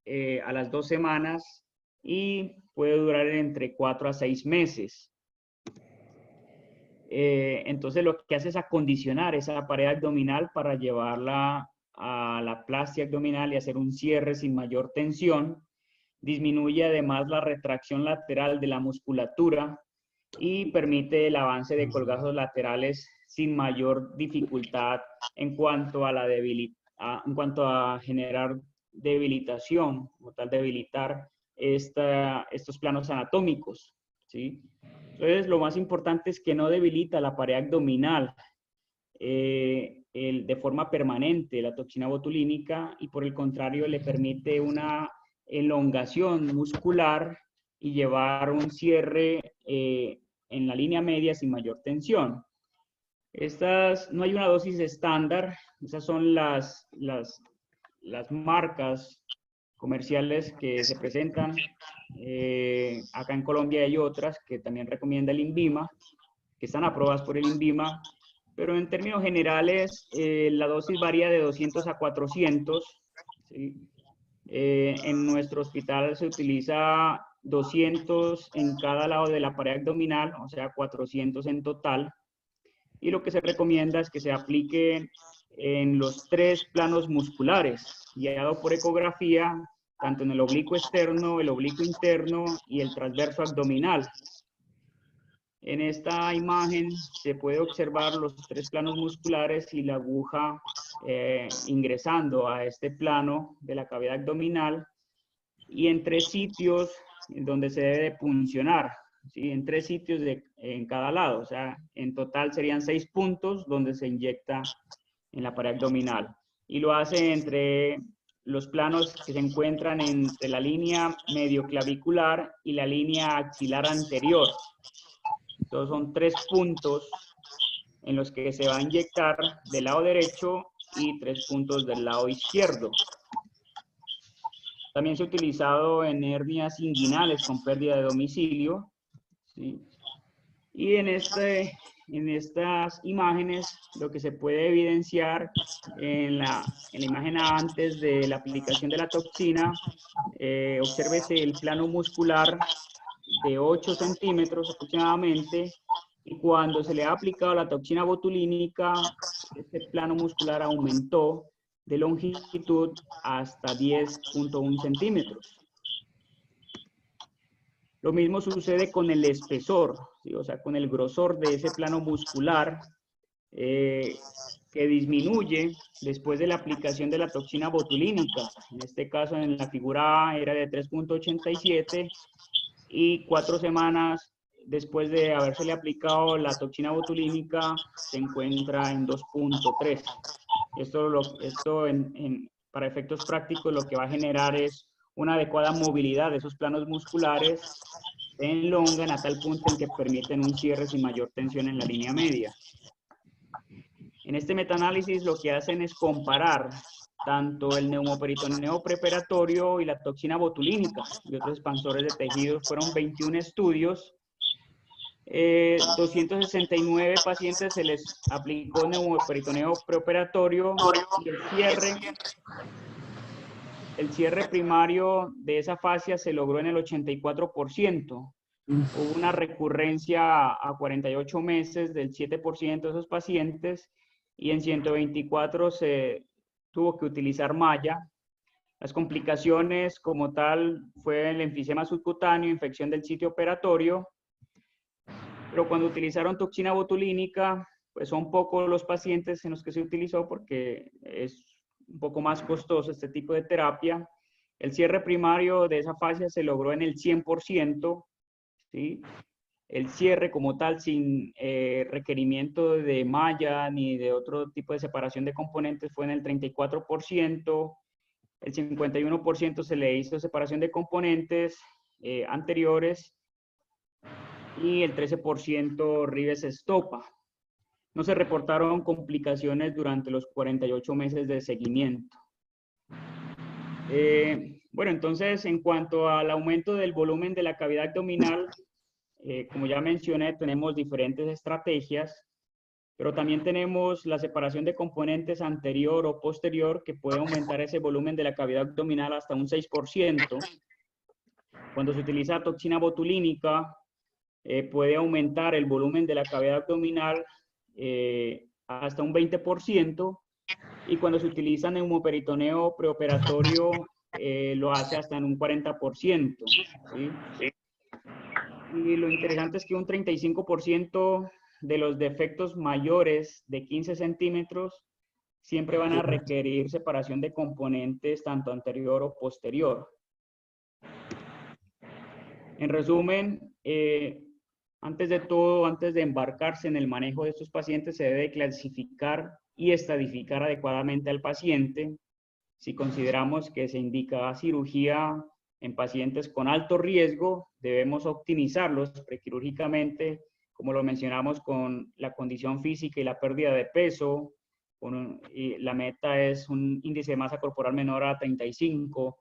ve a las 2 semanas y puede durar entre 4 a 6 meses. Entonces lo que hace es acondicionar esa pared abdominal para llevarla a la plastia abdominal y hacer un cierre sin mayor tensión. Disminuye además la retracción lateral de la musculatura y permite el avance de colgajos laterales sin mayor dificultad en cuanto a generar debilitación, como tal debilitar estos planos anatómicos, ¿sí? Entonces, lo más importante es que no debilita la pared abdominal de forma permanente, la toxina botulínica, y por el contrario le permite una elongación muscular y llevar un cierre en la línea media sin mayor tensión. No hay una dosis estándar, esas son las marcas comerciales que se presentan. Acá en Colombia hay otras que también recomienda el INVIMA, que están aprobadas por el INVIMA, pero en términos generales la dosis varía de 200 a 400. ¿Sí? En nuestro hospital se utiliza 200 en cada lado de la pared abdominal, o sea 400 en total, y lo que se recomienda es que se aplique en los 3 planos musculares, guiado por ecografía, tanto en el oblicuo externo, el oblicuo interno y el transverso abdominal. En esta imagen se puede observar los 3 planos musculares y la aguja ingresando a este plano de la cavidad abdominal, y en 3 sitios donde se debe de puncionar, ¿sí? En 3 sitios en cada lado, o sea, en total serían 6 puntos donde se inyecta en la pared abdominal. Y lo hace entre los planos que se encuentran entre la línea medioclavicular y la línea axilar anterior. Entonces son 3 puntos en los que se va a inyectar del lado derecho y 3 puntos del lado izquierdo. También se ha utilizado en hernias inguinales con pérdida de domicilio, ¿sí? Y en estas imágenes lo que se puede evidenciar en la imagen antes de la aplicación de la toxina, obsérvese el plano muscular de 8 centímetros aproximadamente, y cuando se le ha aplicado la toxina botulínica, este plano muscular aumentó de longitud hasta 10.1 centímetros. Lo mismo sucede con el espesor, ¿sí? O sea, con el grosor de ese plano muscular que disminuye después de la aplicación de la toxina botulínica. En este caso, en la figura A era de 3.87 y 4 semanas después de habérsele aplicado la toxina botulínica se encuentra en 2.3. Esto para efectos prácticos lo que va a generar es una adecuada movilidad de esos planos musculares, se elongan a tal punto en que permiten un cierre sin mayor tensión en la línea media. En este metaanálisis lo que hacen es comparar tanto el neumoperitoneo preoperatorio y la toxina botulínica y otros expansores de tejidos. Fueron 21 estudios. 269 pacientes se les aplicó neumoperitoneo preoperatorio y el cierre primario de esa fascia se logró en el 84%. Hubo una recurrencia a 48 meses del 7% de esos pacientes y en 124 se tuvo que utilizar malla. Las complicaciones como tal fue el enfisema subcutáneo, infección del sitio operatorio, pero cuando utilizaron toxina botulínica pues son pocos los pacientes en los que se utilizó porque es un poco más costoso este tipo de terapia. El cierre primario de esa fascia se logró en el 100%, ¿sí? El cierre como tal, sin requerimiento de malla ni de otro tipo de separación de componentes, fue en el 34%. El 51% se le hizo separación de componentes anteriores y el 13% Rives estopa. No se reportaron complicaciones durante los 48 meses de seguimiento. Bueno, entonces, en cuanto al aumento del volumen de la cavidad abdominal, como ya mencioné, tenemos diferentes estrategias, pero también tenemos la separación de componentes anterior o posterior que puede aumentar ese volumen de la cavidad abdominal hasta un 6%. Cuando se utiliza toxina botulínica, puede aumentar el volumen de la cavidad abdominal hasta un 20%, y cuando se utiliza neumoperitoneo preoperatorio, lo hace hasta en un 40%. ¿Sí? Y lo interesante es que un 35% de los defectos mayores de 15 centímetros siempre van a requerir separación de componentes tanto anterior o posterior. En resumen, antes de todo, antes de embarcarse en el manejo de estos pacientes, se debe clasificar y estadificar adecuadamente al paciente. Si consideramos que se indica cirugía en pacientes con alto riesgo, debemos optimizarlos prequirúrgicamente, como lo mencionamos, con la condición física y la pérdida de peso. Y la meta es un índice de masa corporal menor a 35,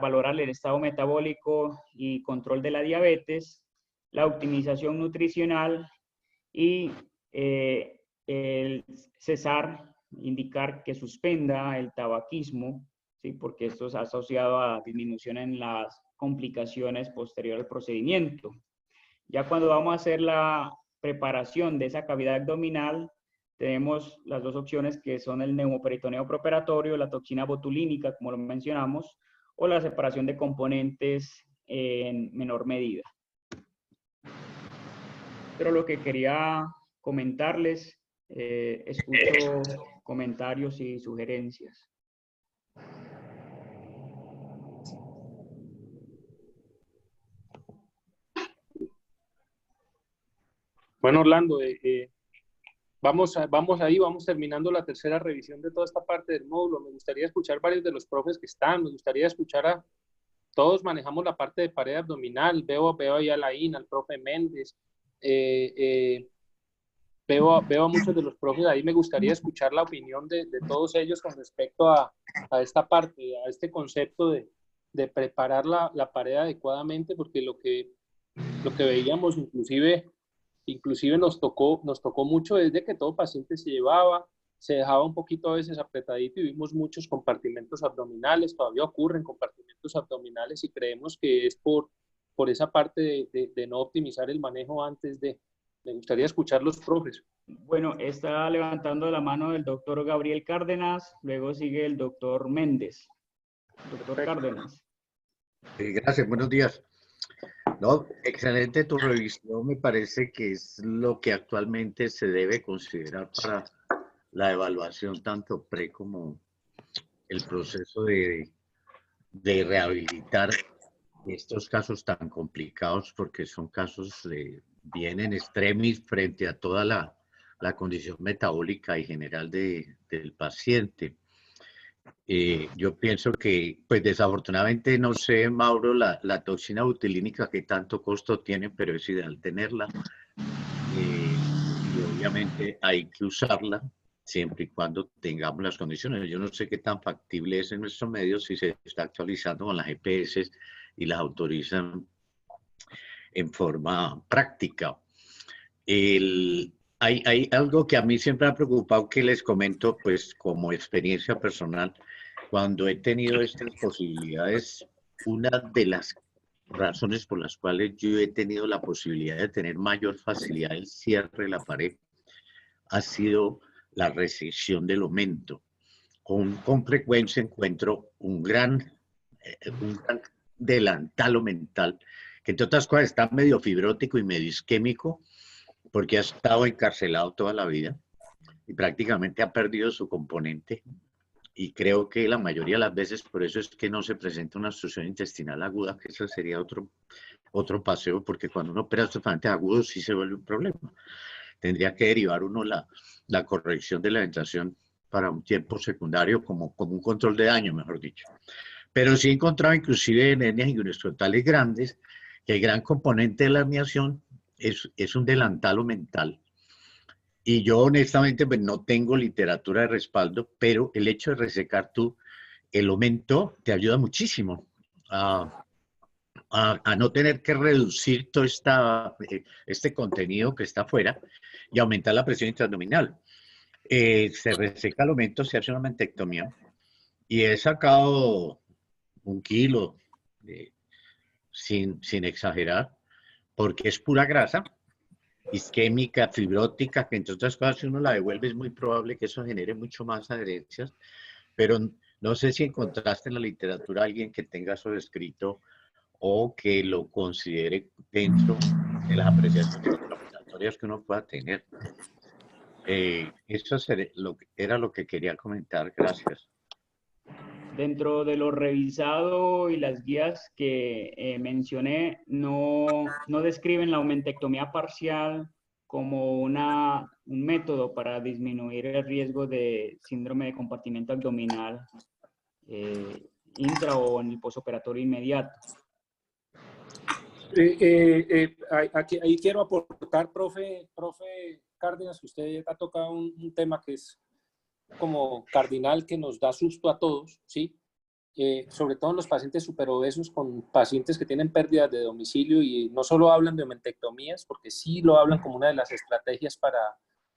valorar el estado metabólico y control de la diabetes, la optimización nutricional y el cesar, indicar que suspenda el tabaquismo, ¿sí? Porque esto es asociado a disminución en las complicaciones posteriores al procedimiento. Ya cuando vamos a hacer la preparación de esa cavidad abdominal, tenemos las dos opciones que son el neumoperitoneo preoperatorio, la toxina botulínica, como lo mencionamos, o la separación de componentes en menor medida. Pero lo que quería comentarles, escucho comentarios y sugerencias. Bueno, Orlando, vamos terminando la tercera revisión de toda esta parte del módulo. Me gustaría escuchar varios de los profes que están, me gustaría escuchar a todos. Manejamos la parte de pared abdominal, veo ahí a Laín, al profe Méndez, veo a muchos de los profes ahí. Me gustaría escuchar la opinión de todos ellos con respecto a esta parte, a este concepto de preparar la pared adecuadamente, porque lo que veíamos inclusive nos tocó mucho desde que todo paciente se dejaba un poquito a veces apretadito, y vimos muchos compartimentos abdominales. Todavía ocurren compartimentos abdominales, y creemos que es por esa parte de no optimizar el manejo antes de. Me gustaría escuchar los profes. Bueno, está levantando la mano el doctor Gabriel Cárdenas, luego sigue el doctor Méndez. Doctor Cárdenas. Gracias, buenos días. No, excelente tu revisión. Me parece que es lo que actualmente se debe considerar para la evaluación tanto pre como el proceso de rehabilitar estos casos tan complicados, porque son casos bien en extremis frente a toda la condición metabólica y general del paciente. Yo pienso que, pues desafortunadamente, no sé, Mauro, la toxina botulínica qué tanto costo tiene, pero es ideal tenerla. Y obviamente hay que usarla siempre y cuando tengamos las condiciones. Yo no sé qué tan factible es en nuestros medios si se está actualizando con las GPS y las autorizan en forma práctica. Hay algo que a mí siempre me ha preocupado, que les comento, pues como experiencia personal. Cuando he tenido estas posibilidades, una de las razones por las cuales yo he tenido la posibilidad de tener mayor facilidad en cierre de la pared ha sido la resección del aumento. Con frecuencia encuentro un gran delantal mental, que entre otras cosas está medio fibrótico y medio isquémico, porque ha estado encarcelado toda la vida y prácticamente ha perdido su componente. Y creo que la mayoría de las veces por eso es que no se presenta una obstrucción intestinal aguda, que eso sería otro paseo, porque cuando uno opera estofagantes agudos sí se vuelve un problema. Tendría que derivar uno la corrección de la dentación para un tiempo secundario como un control de daño, mejor dicho. Pero sí he encontrado inclusive en hernias inguinal-escrotales grandes que el gran componente de la herniación es un delantalo mental. Y yo honestamente pues, no tengo literatura de respaldo, pero el hecho de resecar el aumento te ayuda muchísimo a no tener que reducir todo este contenido que está afuera y aumentar la presión intraabdominal. Se reseca el aumento, se hace una mentectomía y he sacado 1 kilo, sin exagerar, porque es pura grasa isquémica, fibrótica, que entre otras cosas si uno la devuelve es muy probable que eso genere mucho más adherencias, pero no sé si encontraste en la literatura a alguien que tenga eso escrito o que lo considere dentro de las apreciaciones combinatorias que uno pueda tener. Eso era lo que quería comentar. Gracias. Dentro de lo revisado y las guías que mencioné, no describen la aumentectomía parcial como un método para disminuir el riesgo de síndrome de compartimento abdominal intra o en el posoperatorio inmediato. Ahí quiero aportar, profe Cárdenas, que usted ha tocado un tema que es como cardinal, que nos da susto a todos, ¿sí? Sobre todo en los pacientes superobesos, con pacientes que tienen pérdidas de domicilio, y no solo hablan de aumentectomías, porque sí lo hablan como una de las estrategias para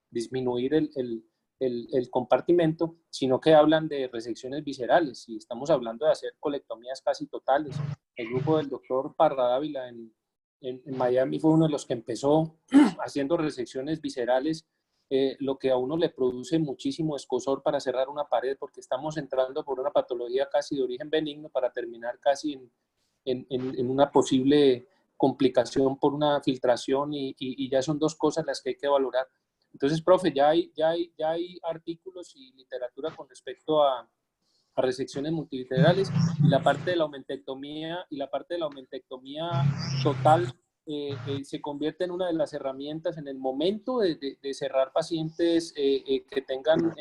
disminuir el compartimento, sino que hablan de resecciones viscerales, y estamos hablando de hacer colectomías casi totales. El grupo del doctor Parra Dávila en Miami fue uno de los que empezó haciendo resecciones viscerales, lo que a uno le produce muchísimo escozor para cerrar una pared, porque estamos entrando por una patología casi de origen benigno para terminar casi en una posible complicación por una filtración, y ya son dos cosas las que hay que valorar. Entonces, profe, ya hay artículos y literatura con respecto a resecciones multilaterales, y la parte de la aumentectomía total se convierte en una de las herramientas en el momento de cerrar pacientes que tengan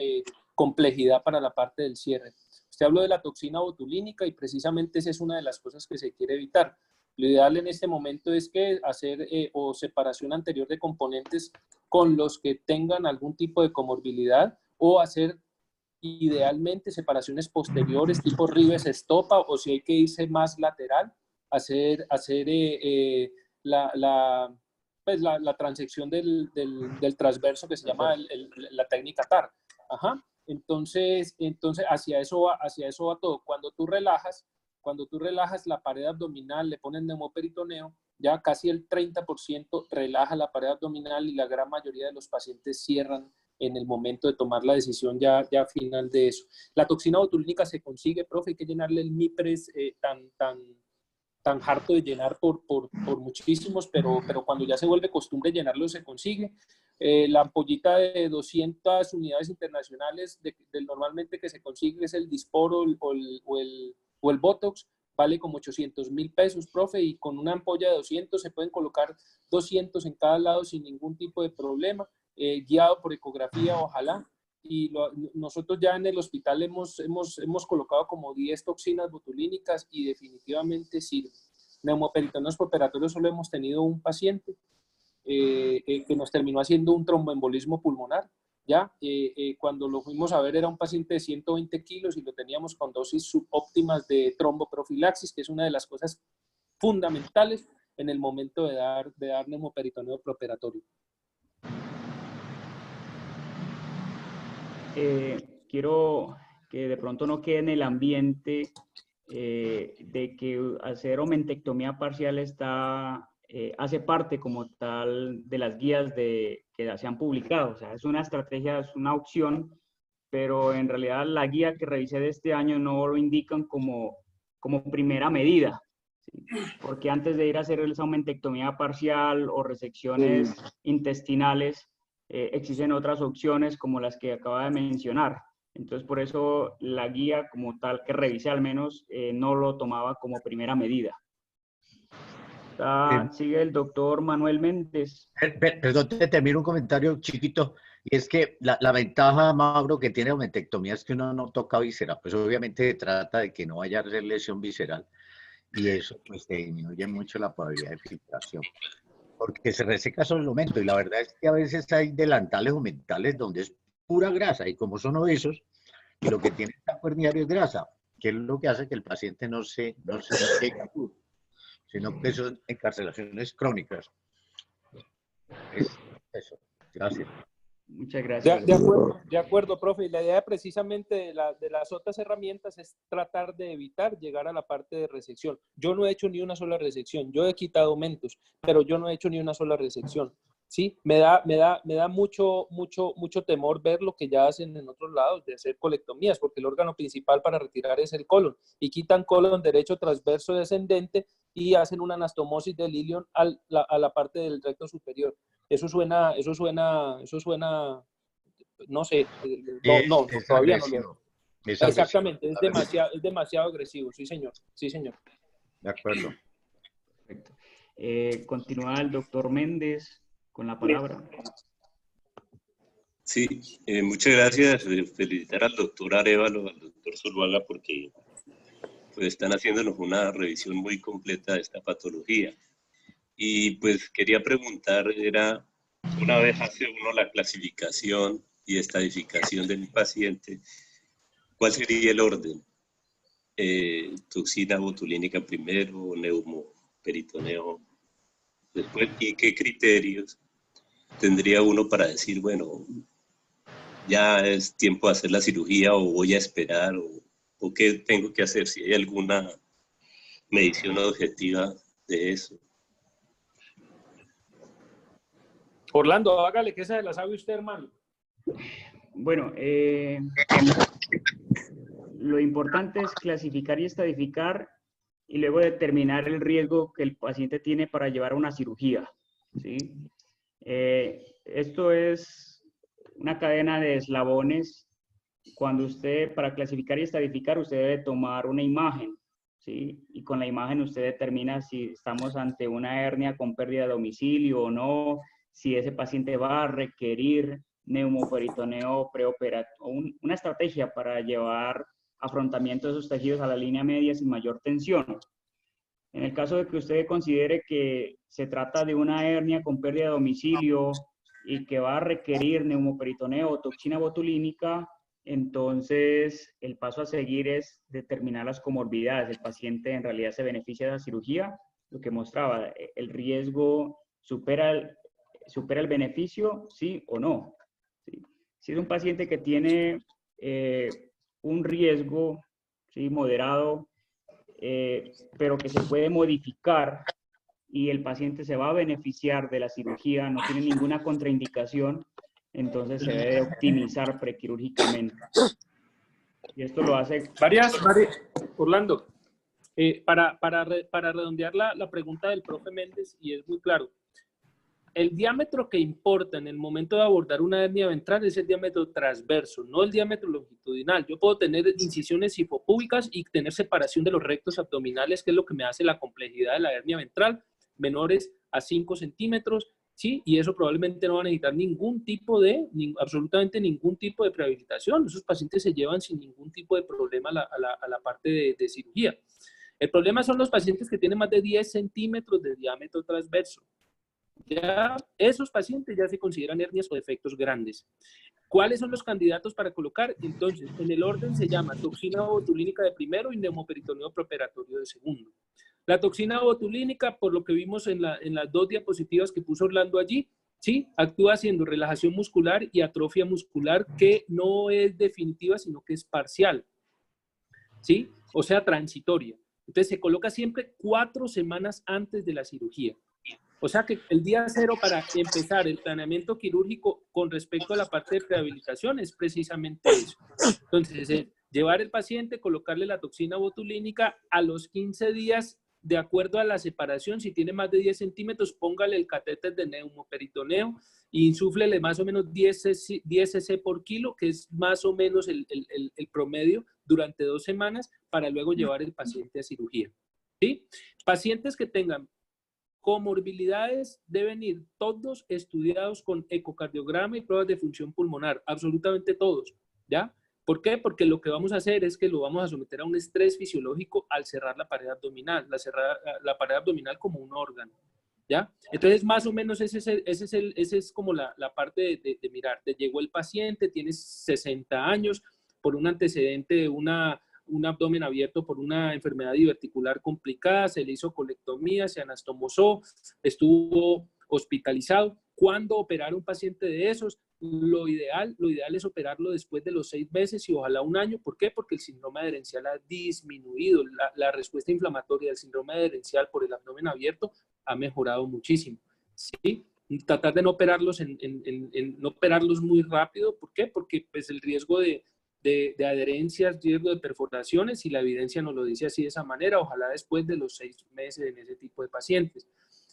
complejidad para la parte del cierre. Usted habló de la toxina botulínica y precisamente esa es una de las cosas que se quiere evitar. Lo ideal en este momento es que hacer o separación anterior de componentes con los que tengan algún tipo de comorbilidad, o hacer idealmente separaciones posteriores tipo Rives Estopa, o si hay que irse más lateral, hacer la transección del transverso, que se llama la técnica TAR. Ajá. Entonces hacia eso va todo. Cuando tú relajas la pared abdominal, le ponen neumoperitoneo, ya casi el 30% relaja la pared abdominal, y la gran mayoría de los pacientes cierran en el momento de tomar la decisión ya final de eso. La toxina botulínica se consigue, profe, hay que llenarle el MIPRES tan harto de llenar por muchísimos, pero cuando ya se vuelve costumbre llenarlo, se consigue. La ampollita de 200 unidades internacionales normalmente que se consigue es el Disporo o el Botox, vale como 800.000 pesos, profe, y con una ampolla de 200 se pueden colocar 200 en cada lado sin ningún tipo de problema, guiado por ecografía, ojalá. Y nosotros ya en el hospital hemos colocado como 10 toxinas botulínicas y definitivamente sirve. Neumoperitoneos pooperatorios solo hemos tenido un paciente que nos terminó haciendo un tromboembolismo pulmonar. Ya, cuando lo fuimos a ver era un paciente de 120 kilos y lo teníamos con dosis subóptimas de tromboprofilaxis, que es una de las cosas fundamentales en el momento de dar neumoperitoneo preoperatorio. Quiero que de pronto no quede en el ambiente de que hacer aumentectomía parcial hace parte como tal de las guías que se han publicado. O sea, es una estrategia, es una opción, pero en realidad la guía que revisé de este año no lo indican como primera medida. ¿sí? Porque antes de ir a hacer esa aumentectomía parcial o resecciones intestinales, existen otras opciones como las que acaba de mencionar. Entonces, por eso la guía como tal que revisé al menos no lo tomaba como primera medida. Sigue el doctor Manuel Méndez. Perdón, te termino un comentario chiquito. Y es que la ventaja, Mauro, que tiene aumentectomía es que uno no toca víscera. Pues obviamente se trata de que no vaya a haber lesión visceral. Y eso pues te disminuye mucho la probabilidad de filtración. Porque se reseca solo el aumento. Y la verdad es que a veces hay delantales aumentales donde es pura grasa. Y como son obesos, y lo que tiene el saco herniario es grasa, que es lo que hace que el paciente no se llegue a puro, sino que son encarcelaciones crónicas. Es eso. Gracias. Muchas gracias. De acuerdo, profe. Y la idea precisamente de las otras herramientas es tratar de evitar llegar a la parte de resección. Yo no he hecho ni una sola resección. Yo he quitado aumentos, pero yo no he hecho ni una sola resección. Sí, me da mucho temor ver lo que ya hacen en otros lados de hacer colectomías, porque el órgano principal para retirar es el colon y quitan colon derecho transverso descendente y hacen una anastomosis del ilion a la parte del recto superior. Eso suena, no sé, no, todavía no lo es. Exactamente, es demasiado agresivo, sí señor, sí señor. De acuerdo. Perfecto. Continúa el doctor Méndez con la palabra. Sí, muchas gracias. Felicitar al doctor Arévalo, al doctor Zuluaga, porque pues, están haciéndonos una revisión muy completa de esta patología. Y pues quería preguntar, una vez hace uno la clasificación y estadificación del paciente, ¿cuál sería el orden? Toxina botulínica primero, neumoperitoneo después, ¿y qué criterios tendría uno para decir, bueno, ya es tiempo de hacer la cirugía o voy a esperar o qué tengo que hacer? Si hay alguna medición objetiva de eso. Orlando, hágale, que esa se la sabe usted, hermano. Bueno, lo importante es clasificar y estadificar y luego determinar el riesgo que el paciente tiene para llevar a una cirugía, ¿sí? Esto es una cadena de eslabones. Cuando usted, para clasificar y estadificar, usted debe tomar una imagen, ¿sí? Y con la imagen usted determina si estamos ante una hernia con pérdida de domicilio o no, si ese paciente va a requerir neumoperitoneo preoperatorio, una estrategia para llevar afrontamiento de esos tejidos a la línea media sin mayor tensión. En el caso de que usted considere que se trata de una hernia con pérdida de domicilio y que va a requerir neumoperitoneo o toxina botulínica, entonces el paso a seguir es determinar las comorbilidades. El paciente en realidad se beneficia de la cirugía, lo que mostraba, el riesgo supera el beneficio, sí o no. ¿Sí? Si es un paciente que tiene un riesgo, ¿sí?, moderado, pero que se puede modificar y el paciente se va a beneficiar de la cirugía, no tiene ninguna contraindicación, entonces se debe optimizar prequirúrgicamente. Y esto lo hace... Orlando, para redondear la pregunta del profe Méndez, y es muy claro, el diámetro que importa en el momento de abordar una hernia ventral es el diámetro transverso, no el diámetro longitudinal. Yo puedo tener incisiones hipopúbicas y tener separación de los rectos abdominales, que es lo que me hace la complejidad de la hernia ventral, menores a 5 centímetros, ¿sí? Y eso probablemente no va a necesitar absolutamente ningún tipo de prehabilitación. Esos pacientes se llevan sin ningún tipo de problema a la parte de cirugía. El problema son los pacientes que tienen más de 10 centímetros de diámetro transverso. Ya esos pacientes ya se consideran hernias o defectos grandes. ¿Cuáles son los candidatos para colocar? Entonces, en el orden se llama toxina botulínica de primero y neumoperitoneo preoperatorio de segundo. La toxina botulínica, por lo que vimos en las dos diapositivas que puso Orlando allí, ¿sí?, actúa haciendo relajación muscular y atrofia muscular que no es definitiva, sino que es parcial, ¿sí? O sea, transitoria. Entonces, se coloca siempre 4 semanas antes de la cirugía. O sea que el día cero para empezar el planeamiento quirúrgico con respecto a la parte de rehabilitación es precisamente eso. Entonces, llevar el paciente, colocarle la toxina botulínica, a los 15 días de acuerdo a la separación, si tiene más de 10 centímetros, póngale el catéter de neumoperitoneo y insúflele más o menos 10 cc por kilo, que es más o menos el promedio durante 2 semanas, para luego llevar el paciente a cirugía. ¿Sí? Pacientes que tengan comorbilidades deben ir todos estudiados con ecocardiograma y pruebas de función pulmonar, absolutamente todos, ¿ya? ¿Por qué? Porque lo que vamos a hacer es que lo vamos a someter a un estrés fisiológico al cerrar la pared abdominal, la pared abdominal como un órgano, ¿ya? Entonces, más o menos ese es como la parte de mirar. Te llegó el paciente, tiene 60 años, por un antecedente de un abdomen abierto por una enfermedad diverticular complicada, se le hizo colectomía, se anastomosó, estuvo hospitalizado. ¿Cuándo operar a un paciente de esos? Lo ideal es operarlo después de los 6 meses y ojalá un año. ¿Por qué? Porque el síndrome adherencial ha disminuido. La respuesta inflamatoria del síndrome adherencial por el abdomen abierto ha mejorado muchísimo. ¿Sí? Tratar de no operarlos, no operarlos muy rápido. ¿Por qué? Porque pues, el riesgo de adherencias, riesgo de perforaciones, y la evidencia nos lo dice así de esa manera, ojalá después de los 6 meses en ese tipo de pacientes.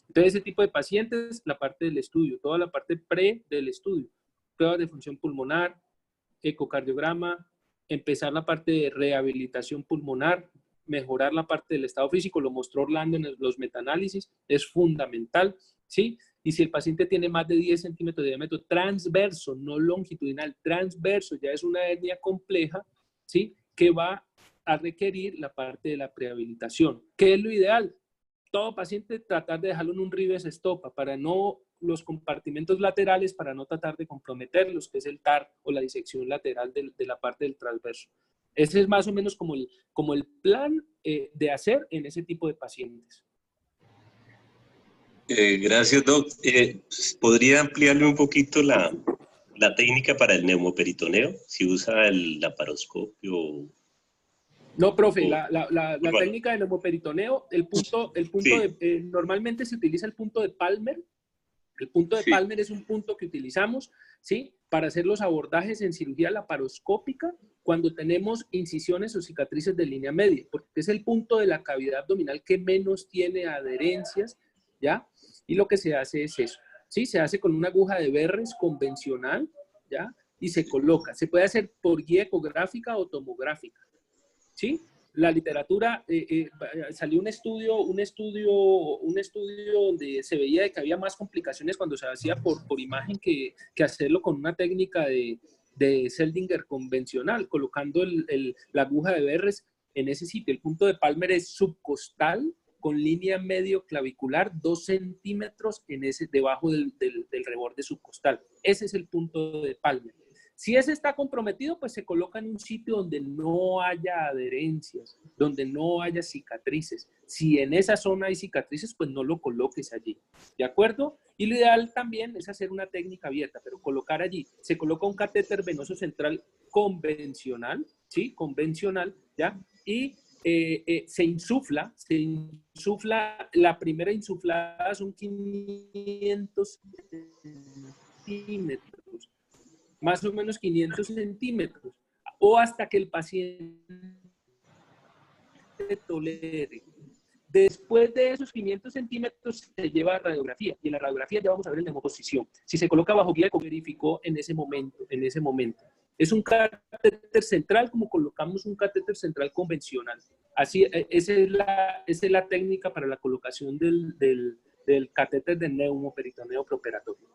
Entonces, ese tipo de pacientes, la parte del estudio, toda la parte pre del estudio, pruebas de función pulmonar, ecocardiograma, empezar la parte de rehabilitación pulmonar, mejorar la parte del estado físico, lo mostró Orlando en los metaanálisis, es fundamental, ¿sí? Y si el paciente tiene más de 10 centímetros de diámetro transverso, no longitudinal, transverso, ya es una hernia compleja, ¿sí? Que va a requerir la parte de la prehabilitación. ¿Qué es lo ideal? Todo paciente tratar de dejarlo en un Rives estopa para no los compartimentos laterales, para no tratar de comprometerlos, que es el TAR o la disección lateral de la parte del transverso. Ese es más o menos como el plan de hacer en ese tipo de pacientes. Gracias, Doc. ¿Podría ampliarme un poquito la técnica para el neumoperitoneo? Si usa el laparoscopio. No, profe, la técnica de neumoperitoneo, Sí. Normalmente se utiliza el punto de Palmer. El punto de Palmer es un punto que utilizamos, ¿sí? Para hacer los abordajes en cirugía laparoscópica cuando tenemos incisiones o cicatrices de línea media, porque es el punto de la cavidad abdominal que menos tiene adherencias, ¿ya? Y lo que se hace es eso, ¿sí? Se hace con una aguja de Verres convencional, ¿ya? Y se coloca. Se puede hacer por guía ecográfica o tomográfica, ¿sí? La literatura, salió un estudio donde se veía que había más complicaciones cuando se hacía por imagen que hacerlo con una técnica de Seldinger convencional, colocando la aguja de Verres en ese sitio. El punto de Palmer es subcostal, con línea medio clavicular, 2 centímetros debajo del reborde subcostal. Ese es el punto de Palmer. Si ese está comprometido, pues se coloca en un sitio donde no haya adherencias, donde no haya cicatrices. Si en esa zona hay cicatrices, pues no lo coloques allí, ¿de acuerdo? Y lo ideal también es hacer una técnica abierta, pero colocar allí. Se coloca un catéter venoso central convencional, ¿sí? Convencional, ¿ya? Y se insufla, la primera insuflada son 500 centímetros. Más o menos 500 centímetros, o hasta que el paciente tolere. Después de esos 500 centímetros se lleva a radiografía, y en la radiografía ya vamos a ver la neumoposición. Si se coloca bajo guía verificó en ese momento. Es un catéter central como colocamos un catéter central convencional. Así, esa es la técnica para la colocación del catéter de neumoperitoneo preoperatorio.